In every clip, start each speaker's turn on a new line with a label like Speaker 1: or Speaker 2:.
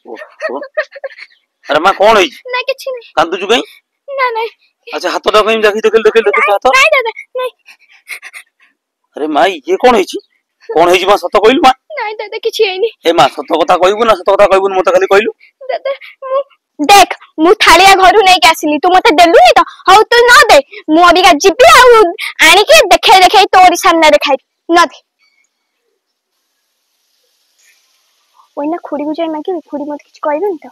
Speaker 1: ओहो अरे मां कौन है
Speaker 2: ना किछि नहीं
Speaker 1: कांदू जु कहीं
Speaker 2: ना नहीं
Speaker 1: अच्छा हाथ दा कहीं देखि देख हाथ
Speaker 2: नहीं दादा नहीं
Speaker 1: अरे माई ये कौन है कौन है मां सत कहलु मां
Speaker 2: नहीं दादा किछि नहीं
Speaker 1: ए मां सत कथा कहबू ना सत कथा कहबू मते खाली कहलु
Speaker 2: दादा देख मु थालिया घरु नहीं के आसिली तू मते देलु नहीं तो हौ तू न दे मु अभी का जिबी आ आनी के देखे तोरी सामने देखाई न दे ओइना खुड़ी को जाई मागी खुड़ी मत किछ कहबे न तो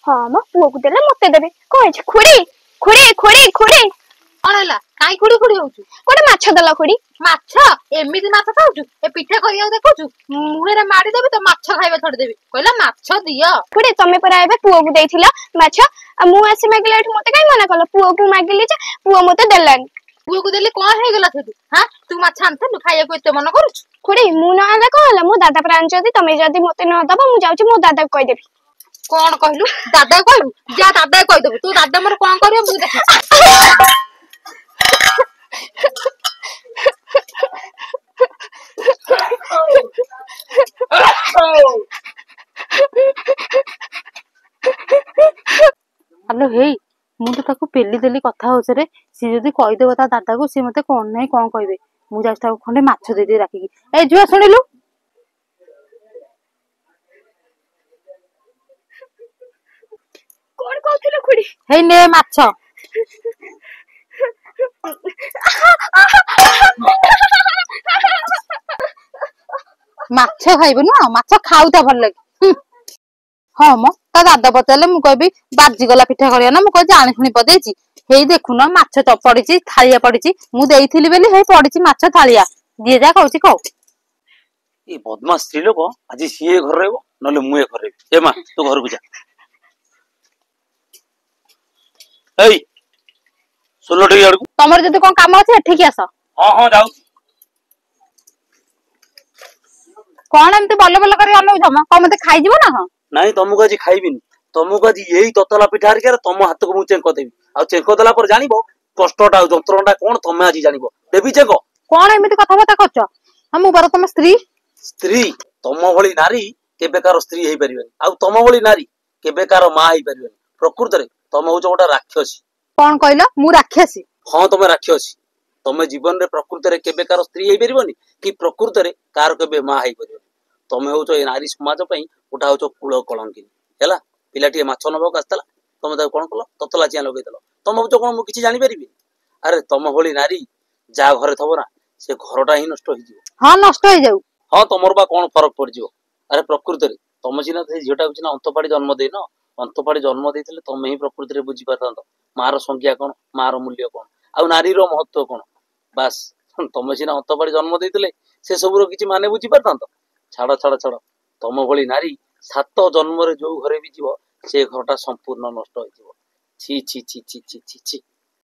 Speaker 2: हां म पुओ को देले मते देबे कहै छी खुड़ी खुड़ी खुड़ी खुड़ी
Speaker 3: अनला काई खुड़ी खुड़ी होउछु
Speaker 2: कोटे माछ दला खुड़ी
Speaker 3: माछ एमिति माछ खाउछु ए पिठा करिया देखुछु मुहेरे मारी देबे तो माछ खाइबे छोड़ देबे कहला माछ दियो
Speaker 2: खुड़ी तमे पर आबे पुओ को देइथिला माछ आ मु आसी मागिले एठ मते काई मना कलो पुओ को मागिली जे पुओ मते देलानी
Speaker 3: पुओ को देले कोन हे गेला सेतु हां तू माछ आनथनु खाइया को एते मन करूछु
Speaker 2: खुड़ी मु न आला कहला मु दादा पर आनचदी तमे जदी मते न दबो मु जाउची मो दादा को कहि देबी
Speaker 3: कोन कहलु दादा कहलु जा दादा कहि देबु तू दादा मोर कोन करियो मु देखि
Speaker 4: हेलो हे मु तो ताको पेली देली कथा होछ रे सी जदी कहि देबो ता दादा को सी मते कोन नै कोन कहबे मु जास्ट ताको खंडे माछ दे दे राखी ए जुआ सुनिलु
Speaker 2: कोन कहथिले खुड़ी
Speaker 4: हे ने माछ माछ खाइबो न माछ खाउता भल लागे हां म ता दादा पतले मु कहबी बाजी गला पिठा करिया ना मु कह जानि सुनी पदेची हेई देखु न माछ तो पड़ीची थालिया पड़ीची मु देइथिली बेली हे पड़ीची माछ थालिया दिए जा कहूची कहो
Speaker 1: ए बदमाश स्त्री लोक आज सीए घर रहबो नले मुए घर रहबी ए मां तू घर को जा एई सुनो टे यार
Speaker 4: तमर जदी कोन काम अछि एठी आस
Speaker 1: हां हां जाऊ
Speaker 4: कोन एमती बल्ले बल्ले करी अनु जमा को मते खाइ जीवो ना हां
Speaker 1: नहीं तुमको आज खाइबिनी तुमको आज यही ततला पिठा हरिकार तुम हाथ को मु चेक देबी आ चेक देला पर जानिबो कष्टटा जंत्रणाटा कोन तमे आज जानिबो देबी चेक
Speaker 4: कोन एमती कथा बता करछ हम बर तुम स्त्री
Speaker 1: स्त्री तुम भली नारी केबेकार स्त्री हेई परिबेनी आ तुम भली नारी केबेकार मां हेई परिबेनी प्रकृत रे तुम होछ गोटा राक्षसी
Speaker 4: कोन कहलो मु राक्षसी
Speaker 1: हां तुम राक्षसी तुम जीवन रे प्रकृत रे केबेकार स्त्री हेई परिबोनी कि प्रकृत रे कार केबे मां हेई परिबोनी तुम होछ ए नारी समाज पई उठा होछ कुल कलंकी हैला पिलाटी माछ नबक आस्तला तुम ता कोन कलो ततला चिया लगै देलो तुम होछ कोन मु किछि जानि परिबी अरे तुम भली नारी जा घरे थबो ना से घरटा ही नष्ट होई जिवो
Speaker 4: हां नष्ट होई जाऊ
Speaker 1: हां तुमर बा कोन फरक पड़ जिवो अरे प्रकृत रे तुम सिना से झियोटा कुछ ना अंतपाड़ी जन्म देई न अंतपाड़ी जन्म देइथिले तुम ही प्रकृत रे बुझी पारतांत मार संख्या कोन मार मूल्य कोन आ नारी रो महत्व कोन बस तुम सिना अंतपाड़ी जन्म देइथिले से सबरो किछि माने बुझी पारतांत छाड़ छाड़ छाड़ तुम भली नारी सात जन्म रे जो घरे भी जीव से घरटा संपूर्ण नष्ट हो छी छी छी छी छी छी